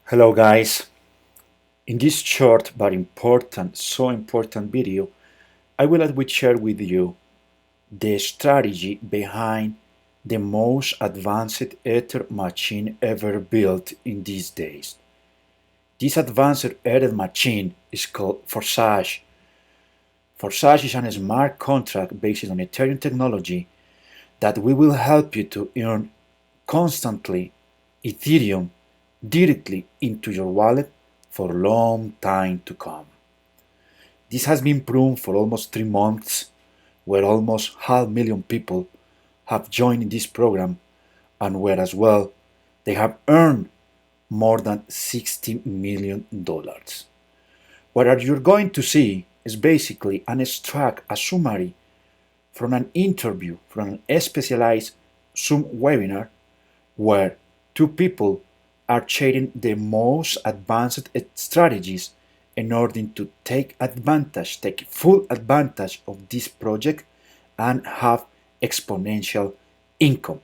Hello guys. In this short but important, so important video, I will share with you the strategy behind the most advanced ether machine ever built in these days. This advanced ether machine is called Forsage. Forsage is a smart contract based on Ethereum technology that will help you to earn constantly Ethereum directly into your wallet for a long time to come. This has been proven for almost 3 months, where almost half million people have joined this program and where as well they have earned more than $60 million. What you're going to see is basically an extract, a summary from an interview from a specialized Zoom webinar where two people are sharing the most advanced strategies in order to take full advantage of this project and have exponential income.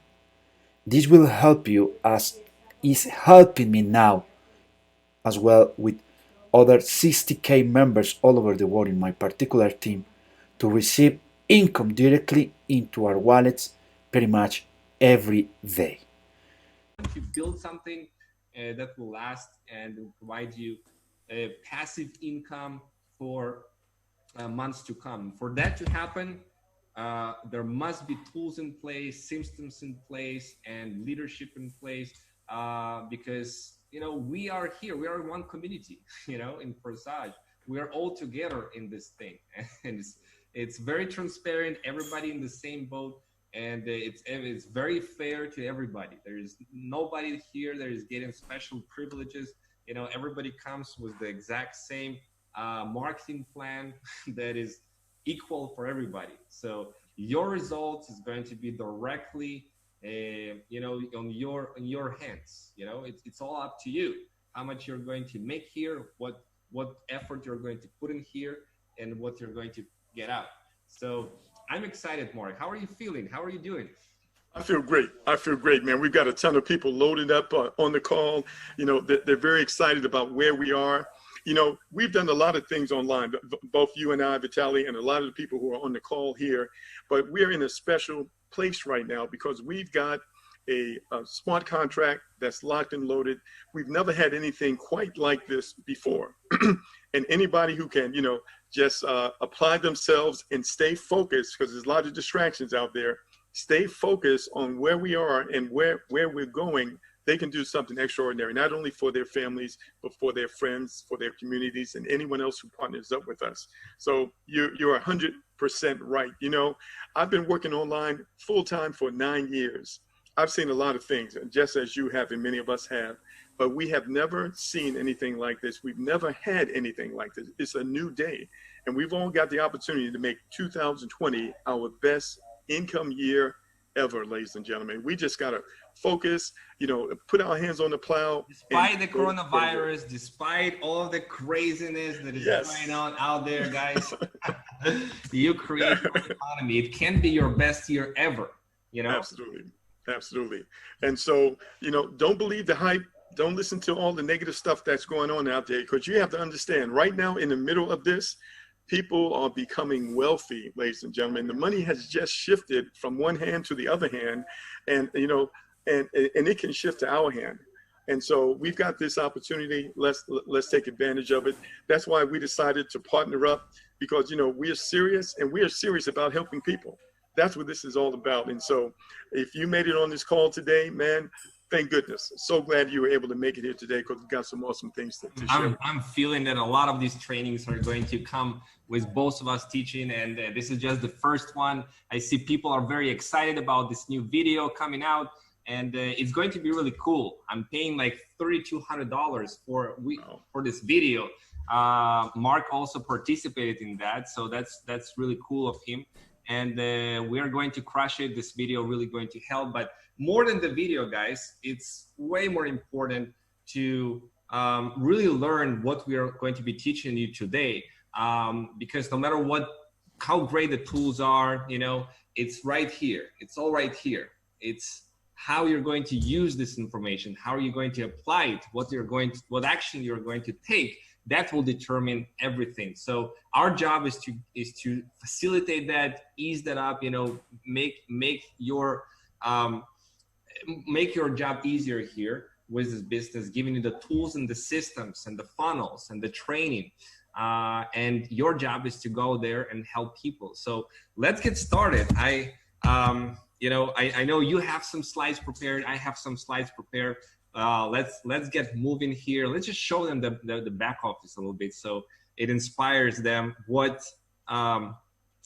This will help you as is helping me now as well with other 60K members all over the world in my particular team to receive income directly into our wallets pretty much every day. To build something that will last and will provide you passive income for months to come. For that to happen, there must be tools in place, systems in place, and leadership in place because we are here. We are one community. In Forsage, we are all together in this thing, and it's very transparent. Everybody in the same boat, and it's very fair to everybody. There is nobody here that is getting special privileges. Everybody comes with the exact same marketing plan that is equal for everybody. So your results is going to be directly, on your hands. It's all up to you. How much you're going to make here, what effort you're going to put in here, and what you're going to get out. So I'm excited, Mark. How are you feeling? How are you doing? I feel great. I feel great, man. We've got a ton of people loaded up on the call. They're very excited about where we are. We've done a lot of things online, both you and I, Vitaly, and a lot of the people who are on the call here. But we're in a special place right now because we've got a smart contract that's locked and loaded. We've never had anything quite like this before. And anybody who can, just apply themselves and stay focused, because there's a lot of distractions out there, stay focused on where we are and where we're going, they can do something extraordinary, not only for their families, but for their friends, for their communities, and anyone else who partners up with us. So you're 100% right. I've been working online full time for 9 years. I've seen a lot of things, just as you have and many of us have, but we have never seen anything like this. We've never had anything like this. It's a new day, and we've all got the opportunity to make 2020 our best income year ever, ladies and gentlemen. We just got to focus, put our hands on the plow. Despite the coronavirus, despite all of the craziness that is going on out there, guys, you create your economy. It can be your best year ever, Absolutely. Absolutely. And so, don't believe the hype. Don't listen to all the negative stuff that's going on out there, because you have to understand right now in the middle of this, people are becoming wealthy, ladies and gentlemen. The money has just shifted from one hand to the other hand, and and it can shift to our hand. And so we've got this opportunity. Let's take advantage of it. That's why we decided to partner up, because we're serious, and we are serious about helping people. That's what this is all about. And so if you made it on this call today, man, thank goodness. So glad you were able to make it here today, because we've got some awesome things to share. I'm feeling that a lot of these trainings are going to come with both of us teaching, and this is just the first one. I see people are very excited about this new video coming out, and it's going to be really cool. I'm paying like $3,200 for this video. Mark also participated in that, so that's really cool of him. And we are going to crush it. This video really going to help. But more than the video, guys, it's way more important to really learn what we are going to be teaching you today. Because no matter how great the tools are, it's right here. It's all right here. It's how you're going to use this information, how are you going to apply it, what action you're going to take, that will determine everything. So our job is to facilitate that, ease that up, make your job easier here with this business, giving you the tools and the systems and the funnels and the training. And your job is to go there and help people. So let's get started. I know you have some slides prepared. I have some slides prepared. Let's get moving here. Let's just show them the back office a little bit, so it inspires them what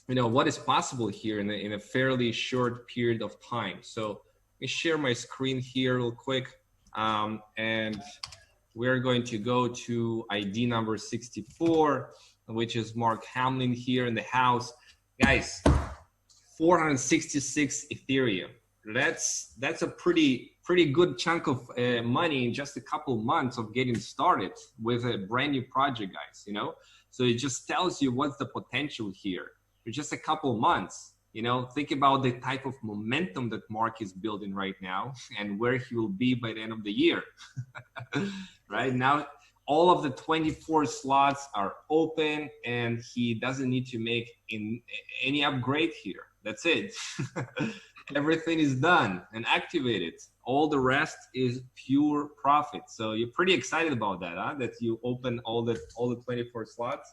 is possible here in a fairly short period of time. So let me share my screen here real quick, and we're going to go to ID number 64, which is Mark Hamlin here in the house. Guys, 466 Ethereum. That's a pretty good chunk of money in just a couple months of getting started with a brand new project, guys. So it just tells you what's the potential here for just a couple months. Think about the type of momentum that Mark is building right now and where he will be by the end of the year. Right now, all of the 24 slots are open, and he doesn't need to make any upgrade here. That's it. Everything is done and activated. All the rest is pure profit. So you're pretty excited about that, huh? That you open all the 24 slots.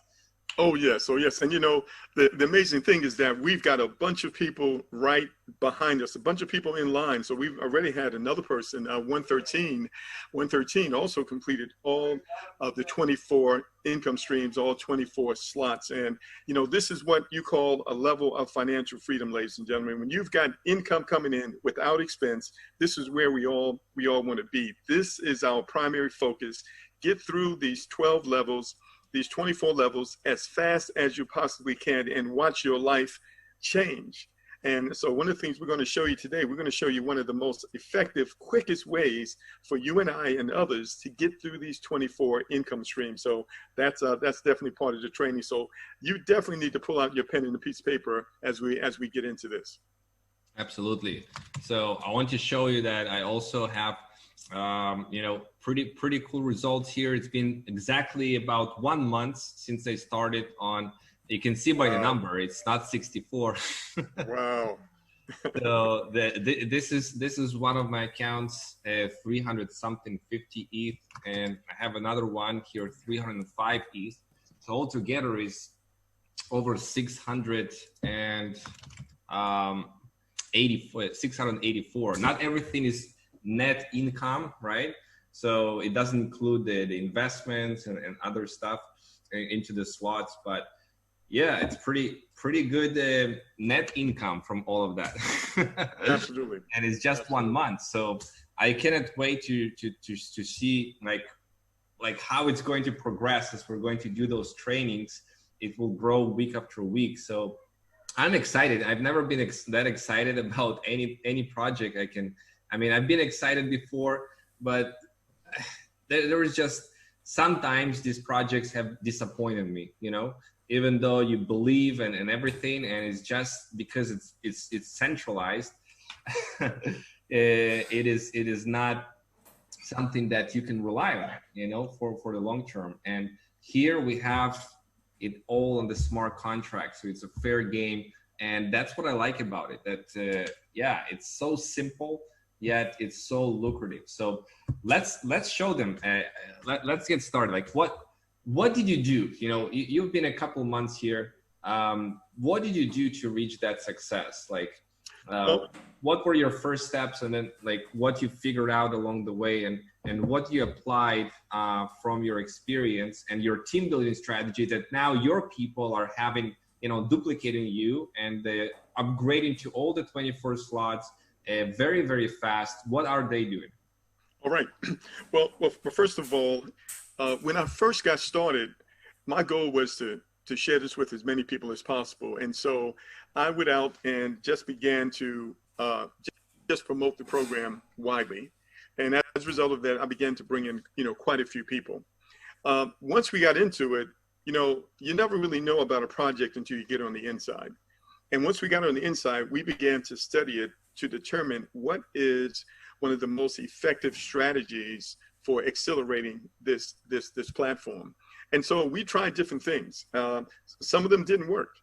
Oh yes, and the amazing thing is that we've got a bunch of people right behind us, a bunch of people in line. So we've already had another person, 113 also completed all of the 24 income streams, all 24 slots. And this is what you call a level of financial freedom, ladies and gentlemen. When you've got income coming in without expense, this is where we all want to be. This is our primary focus. Get through these 12 levels, these 24 levels as fast as you possibly can, and watch your life change. And so one of the things we're going to show you today, we're going to show you one of the most effective, quickest ways for you and I and others to get through these 24 income streams. So that's definitely part of the training. So you definitely need to pull out your pen and a piece of paper as we get into this. Absolutely. So I want to show you that I also have pretty cool results here. It's been exactly about 1 month since I started on. You can see by the number, it's not 64. Wow. So this is one of my accounts, 300 something 50 ETH, and I have another one here, 305 ETH. So altogether is over 684. Not everything is net income, right? So it doesn't include the investments and other stuff into the slots, but yeah, it's pretty good net income from all of that. Absolutely. And it's just 1 month, so I cannot wait to see like how it's going to progress as we're going to do those trainings. It will grow week after week. So I'm excited. I've never been that excited about any project. I've been excited before, but there was just sometimes these projects have disappointed me, even though you believe and everything, and it's just because it's centralized. It is not something that you can rely on, for the long term. And here we have it all on the smart contract, so it's a fair game, and that's what I like about it. That it's so simple, yet it's so lucrative. So let's show them. Let's get started. Like what did you do? You've been a couple months here. What did you do to reach that success? What were your first steps, and then what you figured out along the way, and what you applied from your experience and your team building strategy that now your people are having, duplicating you and upgrading to all the 24 slots very, very fast. What are they doing? All right. Well, first of all, when I first got started, my goal was to share this with as many people as possible. And so I went out and just began to just promote the program widely. And as a result of that, I began to bring in, quite a few people. Once we got into it, you never really know about a project until you get on the inside. And once we got on the inside, we began to study it to determine what is one of the most effective strategies for accelerating this platform. And so we tried different things. Some of them didn't work,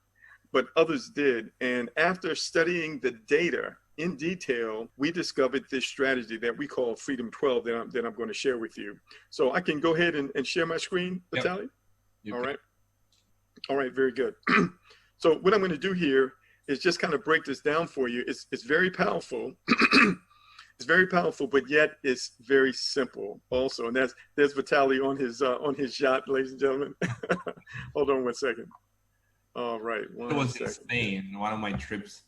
but others did. And after studying the data in detail, we discovered this strategy that we call Freedom 12 that I'm going to share with you. So I can go ahead and share my screen, Vitaly? Yep. All right. All right, very good. So what I'm going to do here is just kind of break this down for you. It's very powerful. It's very powerful, but yet it's very simple also. And there's Vitaly on his yacht, ladies and gentlemen. Hold on one second. All right, it was in Spain, one of my trips.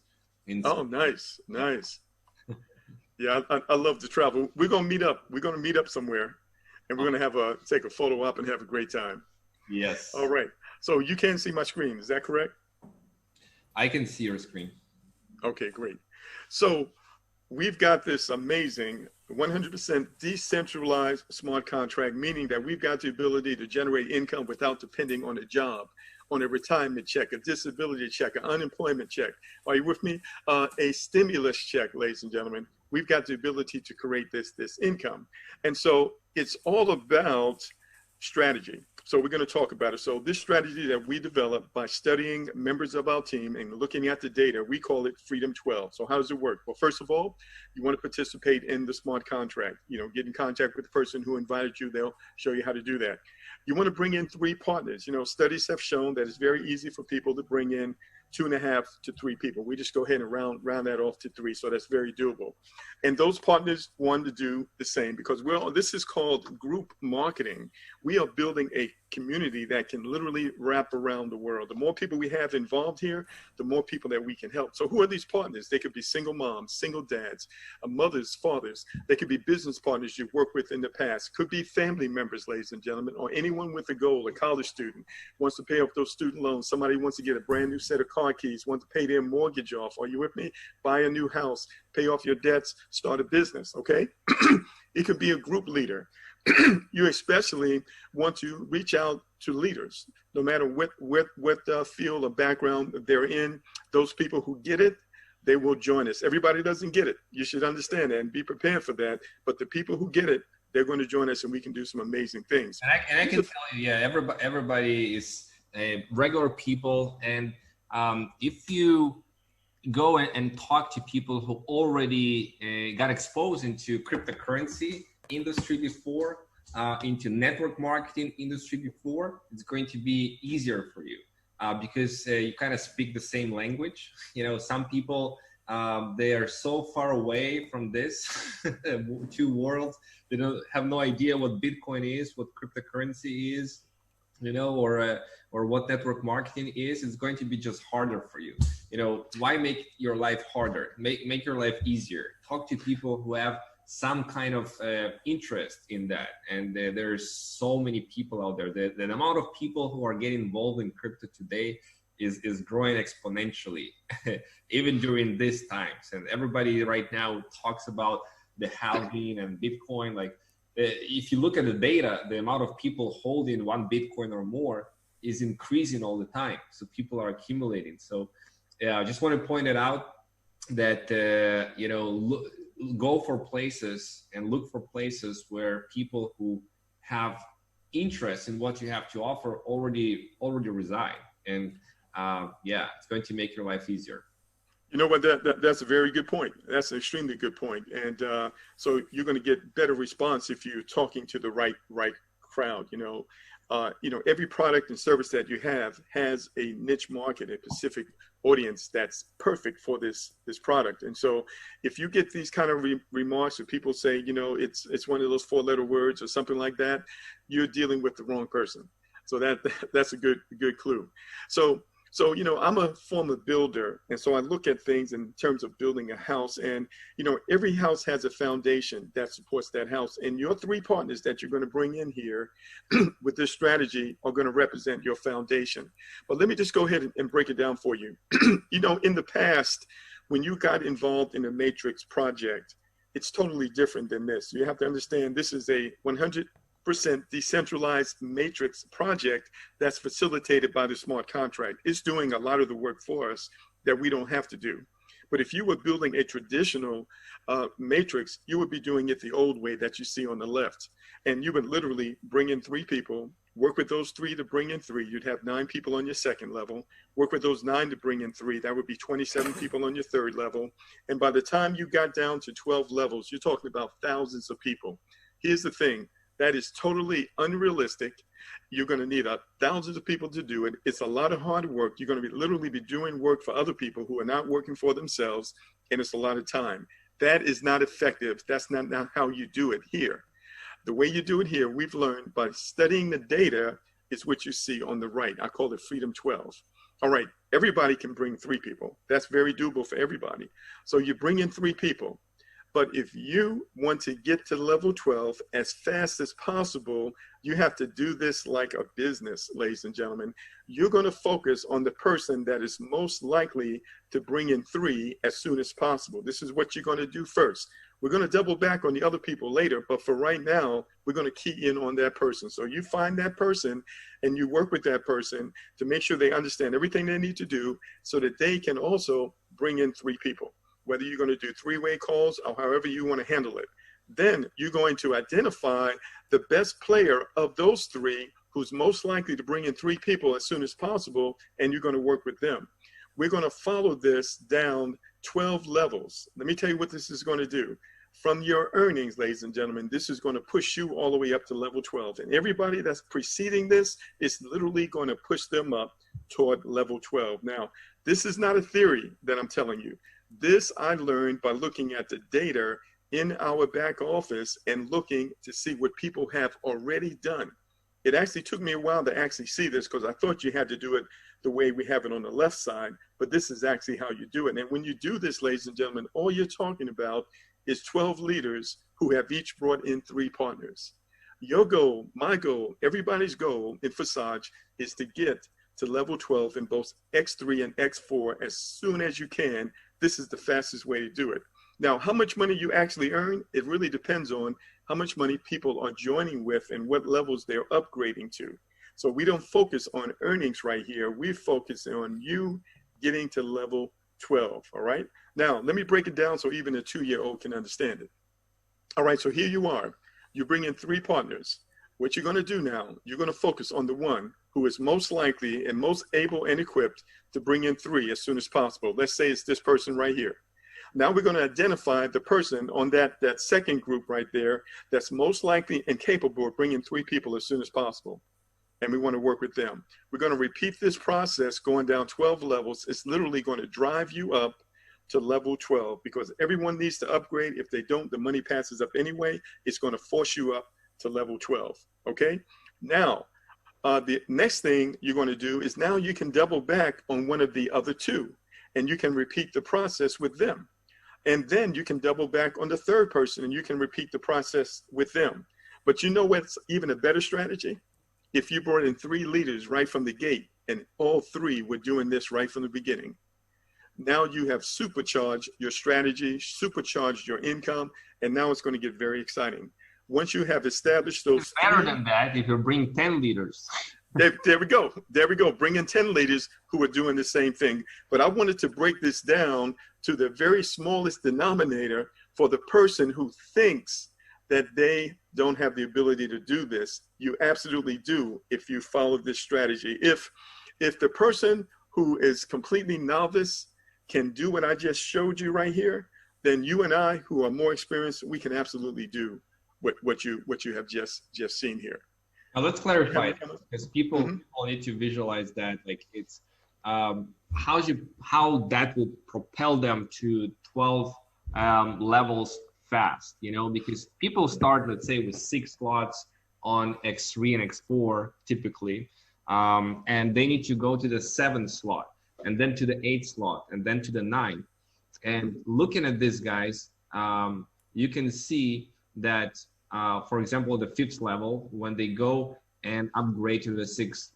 Oh, nice. Yeah, I love to travel. We're gonna meet up. We're gonna meet up somewhere, and we're gonna take a photo op and have a great time. Yes. All right. So you can see my screen. Is that correct? I can see your screen. Okay, great. So we've got this amazing 100% decentralized smart contract, meaning that we've got the ability to generate income without depending on a job, on a retirement check, a disability check, an unemployment check. Are you with me? A stimulus check, ladies and gentlemen. We've got the ability to create this income. And so it's all about strategy. So we're going to talk about it. So this strategy that we developed by studying members of our team and looking at the data, we call it Freedom 12. So how does it work? Well, first of all, you want to participate in the smart contract. Get in contact with the person who invited you. They'll show you how to do that. You want to bring in 3 partners. Studies have shown that it's very easy for people to bring in 2.5 to 3 people. We just go ahead and round that off to 3. So that's very doable. And those partners want to do the same because this is called group marketing. We are building a community that can literally wrap around the world. The more people we have involved here, the more people that we can help. So who are these partners? They could be single moms, single dads, mothers, fathers. They could be business partners you've worked with in the past. Could be family members, ladies and gentlemen, or anyone with a goal. A college student wants to pay off those student loans. Somebody wants to get a brand new set of car keys, wants to pay their mortgage off. Are you with me? Buy a new house, pay off your debts, start a business, okay? It could be a group leader. You especially want to reach out to leaders, no matter what field or background they're in. Those people who get it, they will join us. Everybody doesn't get it. You should understand that and be prepared for that. But the people who get it, they're going to join us, and we can do some amazing things. And I can tell you, yeah, everybody is regular people, and if you go and talk to people who already got exposed into cryptocurrency industry before, into network marketing industry before, it's going to be easier for you because you kind of speak the same language. Some people, they are so far away from this 2 worlds. They have no idea what Bitcoin is, what cryptocurrency is, or what network marketing is. It's going to be just harder for you. Why make your life harder? Make your life easier. Talk to people who have some kind of interest in that. And there's so many people out there. The amount of people who are getting involved in crypto today is growing exponentially, even during these times. And everybody right now talks about the halving and Bitcoin. Like, if you look at the data, the amount of people holding 1 Bitcoin or more is increasing all the time. So people are accumulating. So I just want to point it out that, go for places and look for places where people who have interest in what you have to offer already reside. And it's going to make your life easier. You know what? That's a very good point. That's an extremely good point. And so you're going to get better response if you're talking to the right crowd. Every product and service that you have has a niche market, a specific audience that's perfect for this product. And so if you get these kind of remarks or people say, it's one of those 4-letter words or something like that, you're dealing with the wrong person. So that's a good clue. So, I'm a former builder, and so I look at things in terms of building a house, and, every house has a foundation that supports that house, and your 3 partners that you're going to bring in here with this strategy are going to represent your foundation. But let me just go ahead and break it down for you. In the past, when you got involved in a matrix project, it's totally different than this. You have to understand this is a 100% decentralized matrix project that's facilitated by the smart contract. It's doing a lot of the work for us that we don't have to do. But if you were building a traditional matrix, you would be doing it the old way that you see on the left. And you would literally bring in 3 people, work with those 3 to bring in 3. You'd have 9 people on your second level, work with those 9 to bring in 3. That would be 27 people on your third level. And by the time you got down to 12 levels, you're talking about thousands of people. Here's the thing, that is totally unrealistic. You're going to need thousands of people to do it. It's a lot of hard work. You're going to literally be doing work for other people who are not working for themselves, and it's a lot of time. That is not effective. That's not how you do it here. The way you do it here, we've learned by studying the data, is what you see on the right. I call it Freedom 12. All right, everybody can bring 3 people. That's very doable for everybody. So you bring in 3 people. But if you want to get to level 12 as fast as possible, you have to do this like a business, ladies and gentlemen. You're going to focus on the person that is most likely to bring in 3 as soon as possible. This is what you're going to do first. We're going to double back on the other people later, but for right now, we're going to key in on that person. So you find that person and you work with that person to make sure they understand everything they need to do so that they can also bring in 3 people. Whether you're going to do 3-way calls or however you want to handle it. Then you're going to identify the best player of those 3 who's most likely to bring in 3 people as soon as possible, and you're going to work with them. We're going to follow this down 12 levels. Let me tell you what this is going to do. From your earnings, ladies and gentlemen, this is going to push you all the way up to level 12. And everybody that's preceding this is literally going to push them up toward level 12. Now, this is not a theory that I'm telling you. This I learned by looking at the data in our back office and looking to see what people have already done. It actually took me a while to actually see this because I thought you had to do it the way we have it on the left side, but this is actually how you do it. And when you do this, ladies and gentlemen, all you're talking about is 12 leaders who have each brought in 3 partners. Your goal, my goal, everybody's goal in Forsage is to get to level 12 in both X3 and X4 as soon as you can. This is the fastest way to do it. Now, how much money you actually earn, it really depends on how much money people are joining with and what levels they're upgrading to. So we don't focus on earnings right here. We focus on you getting to level 12, all right? Now, let me break it down so even a 2-year-old can understand it. All right, so here you are. You bring in 3 partners. What you're gonna do now, you're gonna focus on the one who is most likely and most able and equipped to bring in 3 as soon as possible. Let's say it's this person right here. Now we're going to identify the person on that second group right there that's most likely and capable of bringing 3 people as soon as possible. And we want to work with them. We're going to repeat this process going down 12 levels. It's literally going to drive you up to level 12 because everyone needs to upgrade. If they don't, the money passes up anyway. It's going to force you up to level 12, okay? Now, the next thing you're going to do is now you can double back on one of the other 2 and you can repeat the process with them. And then you can double back on the third person and you can repeat the process with them. But you know what's even a better strategy? If you brought in 3 leaders right from the gate and all 3 were doing this right from the beginning, now you have supercharged your strategy, supercharged your income, and now it's going to get very exciting. Once you have established those— it's better than that if you bring 10 leaders. There we go. There we go. Bring in 10 leaders who are doing the same thing. But I wanted to break this down to the very smallest denominator for the person who thinks that they don't have the ability to do this. You absolutely do if you follow this strategy. If the person who is completely novice can do what I just showed you right here, then you and I who are more experienced, we can absolutely do what you have just seen here. Now let's clarify because people need to visualize that, like it's how that will propel them to 12 levels fast, you know, because people start, let's say, with 6 slots on X3 and X4 typically, and they need to go to the 7th slot and then to the 8th slot and then to the 9th. And looking at this, guys, you can see that for example, the 5th level, when they go and upgrade to the 6th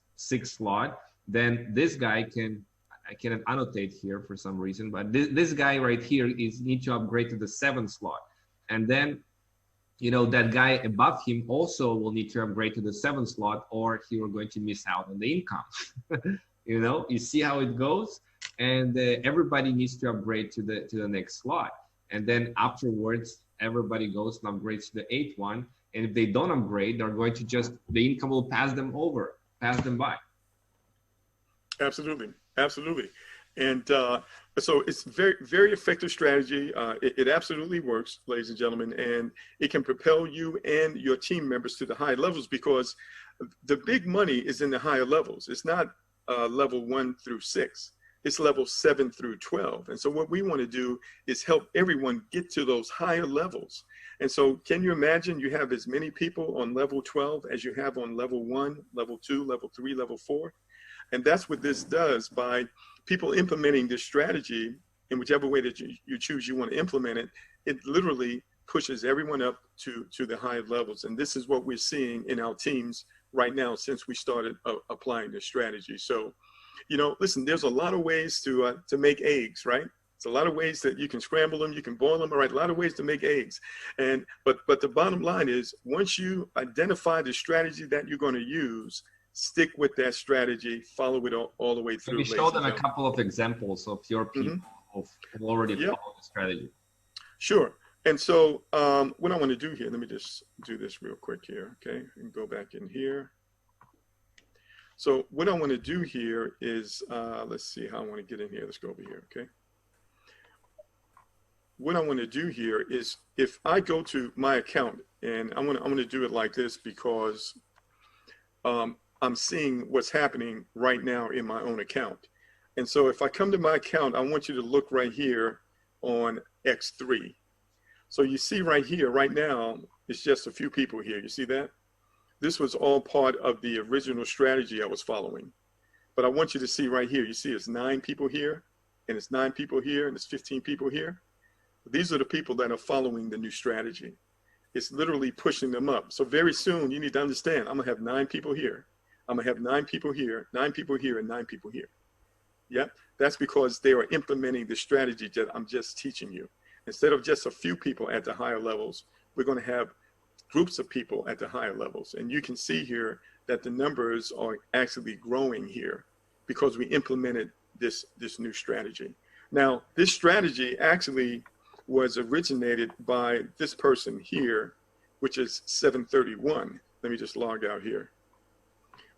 slot, then this guy can, I cannot annotate here for some reason, but this guy right here need to upgrade to the 7th slot. And then, you know, that guy above him also will need to upgrade to the 7th slot or he will going to miss out on the income. You know, you see how it goes? and everybody needs to upgrade to the next slot. And then afterwards, everybody goes and upgrades to the eighth one. And if they don't upgrade, they're going to just, the income will pass them by. Absolutely, absolutely. And so it's very, very effective strategy. It absolutely works, ladies and gentlemen, and it can propel you and your team members to the high levels, because the big money is in the higher levels. It's not level 1 through 6. It's level 7 through 12. And so what we want to do is help everyone get to those higher levels. And so can you imagine you have as many people on level 12 as you have on level 1, level 2, level 3, level 4? And that's what this does. By people implementing this strategy in whichever way that you choose you want to implement it, it literally pushes everyone up to the higher levels. And this is what we're seeing in our teams right now since we started applying this strategy. So, you know, listen, there's a lot of ways to make eggs, right? It's a lot of ways that you can scramble them, you can boil them, all right, a lot of ways to make eggs. And but the bottom line is, once you identify the strategy that you're going to use, stick with that strategy, follow it all the way through. Maybe show them a couple of examples of your people who already followed the strategy. Sure. And so what I want to do here, let me just do this real quick here, okay? And go back in here. So what I want to do here is, let's see how I want to get in here. Let's go over here, okay? What I want to do here is, if I go to my account, and I'm gonna do it like this because I'm seeing what's happening right now in my own account. And so if I come to my account, I want you to look right here on X3. So you see right here, right now, it's just a few people here. You see that? This was all part of the original strategy I was following. But I want you to see right here, you see it's 9 people here, and it's 9 people here, and it's 15 people here. These are the people that are following the new strategy. It's literally pushing them up. So very soon, you need to understand, I'm gonna have 9 people here. I'm gonna have 9 people here, 9 people here, and 9 people here. Yep, that's because they are implementing the strategy that I'm just teaching you. Instead of just a few people at the higher levels, we're gonna have groups of people at the higher levels. And you can see here that the numbers are actually growing here because we implemented this new strategy. Now, this strategy actually was originated by this person here, which is 731. Let me just log out here,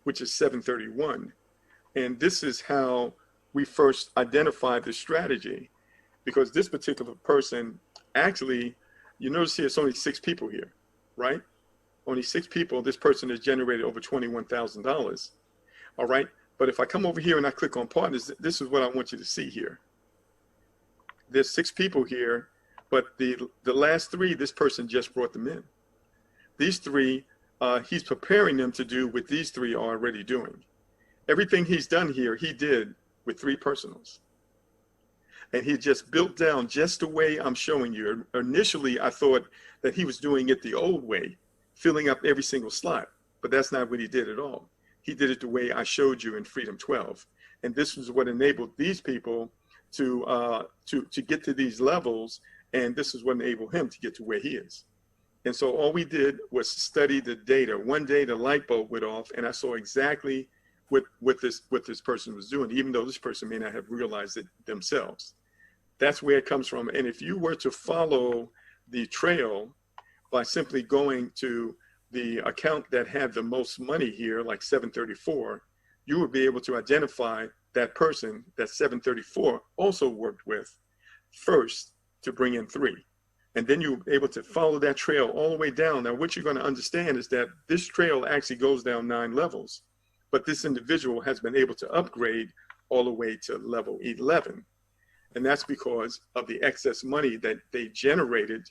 which is 731. And this is how we first identified the strategy, because this particular person actually, you notice here, it's only 6 people here, right? Only 6 people. This person has generated over $21,000. All right. But if I come over here and I click on partners, this is what I want you to see here. There's 6 people here, but the last 3, this person just brought them in. These 3, he's preparing them to do what these 3 are already doing. Everything he's done here, he did with 3 personals. And he just built down just the way I'm showing you. Initially, I thought that he was doing it the old way, filling up every single slot, but that's not what he did at all. He did it the way I showed you in Freedom 12. And this was what enabled these people to get to these levels. And this is what enabled him to get to where he is. And so all we did was study the data. One day the light bulb went off and I saw exactly what this person was doing, even though this person may not have realized it themselves. That's where it comes from. And if you were to follow the trail by simply going to the account that had the most money here, like 734, you would be able to identify that person that 734 also worked with first to bring in 3. And then you're able to follow that trail all the way down. Now, what you're going to understand is that this trail actually goes down 9 levels, but this individual has been able to upgrade all the way to level 11. And that's because of the excess money that they generated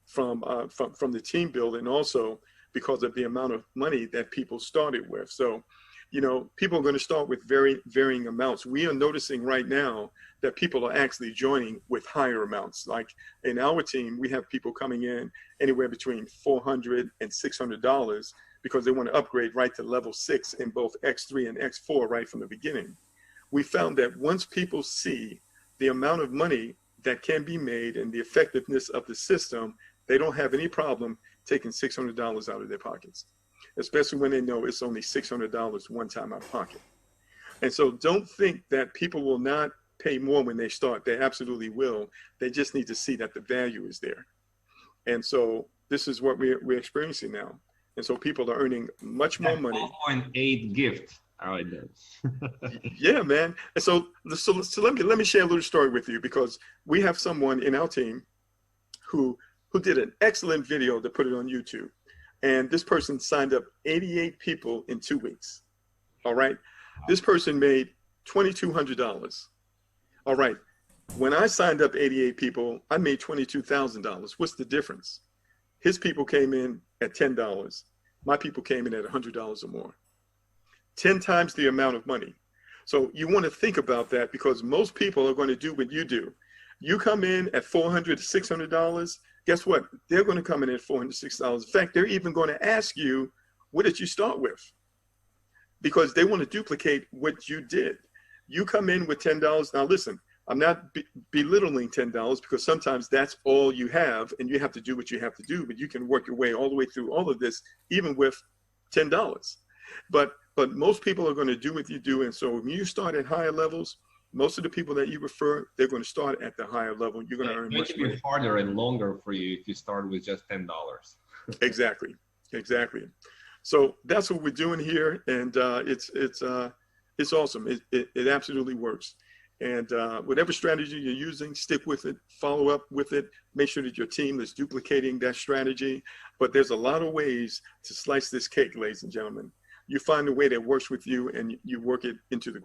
from the team build, and also because of the amount of money that people started with. So, you know, people are going to start with varying amounts. We are noticing right now that people are actually joining with higher amounts. Like in our team, we have people coming in anywhere between $400 and $600 because they want to upgrade right to level 6 in both X3 and X4 right from the beginning. We found that once people see the amount of money that can be made and the effectiveness of the system, they don't have any problem taking $600 out of their pockets, especially when they know it's only $600 one time out of pocket. And so don't think that people will not pay more when they start. They absolutely will. They just need to see that the value is there. And so this is what we're experiencing now. And so people are earning much more money. 12.8 gift. Oh, it does. Yeah, man. And so let me share a little story with you, because we have someone in our team who did an excellent video to put it on YouTube. And this person signed up 88 people in 2 weeks. All right. This person made $2,200. All right. When I signed up 88 people, I made $22,000. What's the difference? His people came in at $10. My people came in at $100 or more. 10 times the amount of money. So you want to think about that, because most people are going to do what you do. You come in at $400 to $600. Guess what? They're going to come in at $400 to $600. In fact, they're even going to ask you, what did you start with? Because they want to duplicate what you did. You come in with $10. Now listen, I'm not belittling $10, because sometimes that's all you have and you have to do what you have to do, but you can work your way all the way through all of this, even with $10. But most people are going to do what you do. And so when you start at higher levels, most of the people that you refer, they're going to start at the higher level. You're going to earn much money. It's harder and longer for you if you start with just $10. Exactly. So that's what we're doing here, and it's awesome. It absolutely works. And whatever strategy you're using, stick with it, follow up with it, make sure that your team is duplicating that strategy. But there's a lot of ways to slice this cake, ladies and gentlemen. You find a way that works with you, and you work it into the